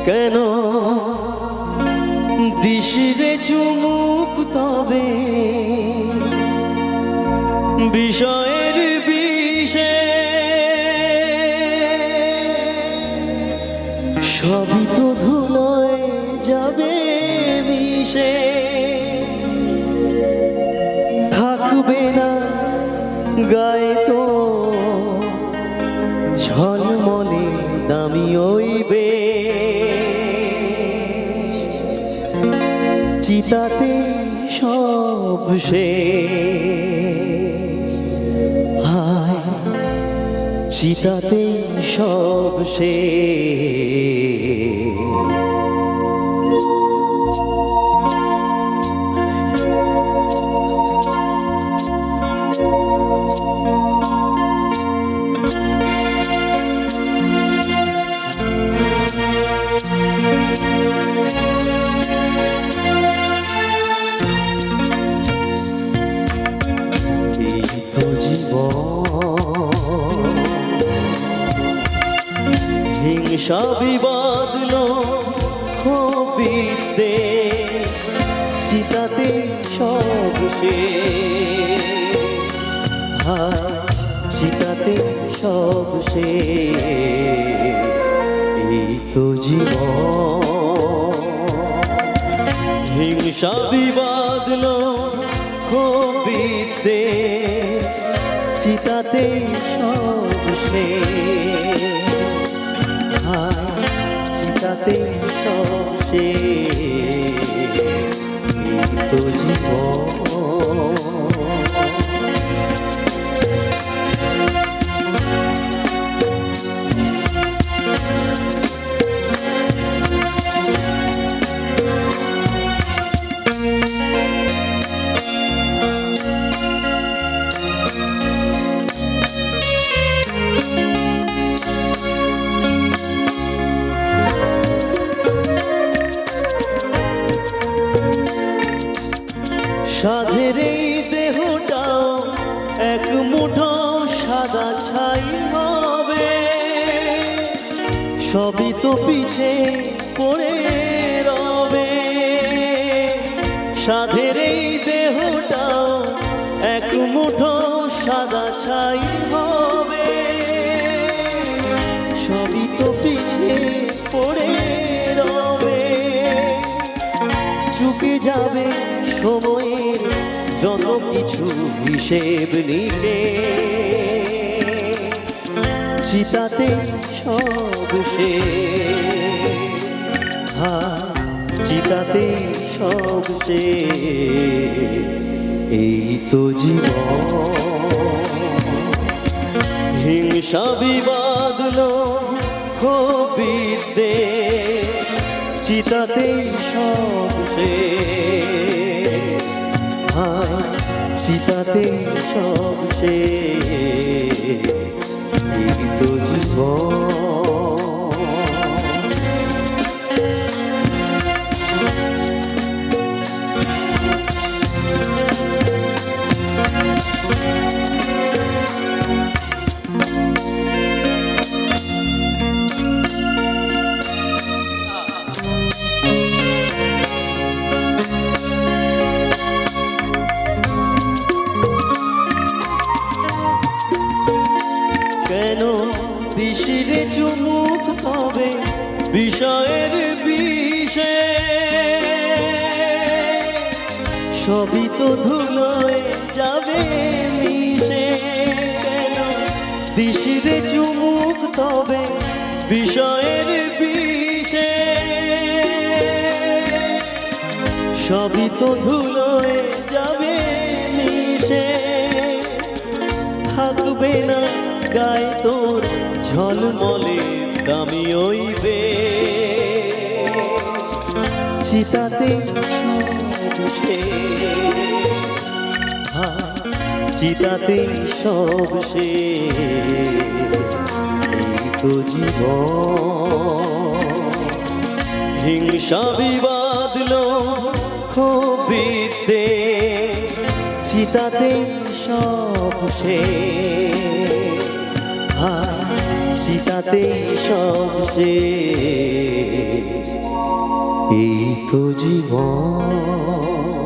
কেন দিশিরে চুমুক তবে বিষয়ের বিষে সবই তো ধুলোয় যাবে মিশে থাকবে না গায়ে তো ঝলমলে দামি ওইবে চিতাতে সব সে হায় চিতাতে সব সে হিংসা বিবাদলো বিদ্যে চিতাতে সব সে চিতাতে সব সে এই তো জীবন হিংসা বিবাদলো বিদ্যে চিতাতে সব সে চিতাতে সব সে তো জীবন সাধের এই দেহটাও এক মুঠো সাদা ছাই হবে সবই তো পিছে পড়ে রবে সাধের এই দেহটাও এক মুঠো সাদা ছাই হবে সবই তো পিছে পড়ে রবে চুকে যাবে সময়ের যত কিছু হিসেব নিবে চিতাতে সব সে চিতাতে সব সে এই তো জীবন হিংসা বিবাদলো বিদ্যে চিতাতে সব সে চিতাতে সব সে এই তো জীবন কেন দিশিরে চুমুক তবে বিষয়ের বিষে সবই তো ধুলোয় যাবে মিশে কেন দিশিরে চুমুক তবে বিষয়ের বিষে সবই তো ধুলোয় যাবে মিশে থাকবে না গায়ে তোর ঝলমলে দামি ওইবে চিতাতে সব সে চিতাতে সব সে এই তো জীবন হিংসা বিবাদলো বিদ্যে চিতাতে সব সে চিতাতে সব শেষ। এই তো জীবন।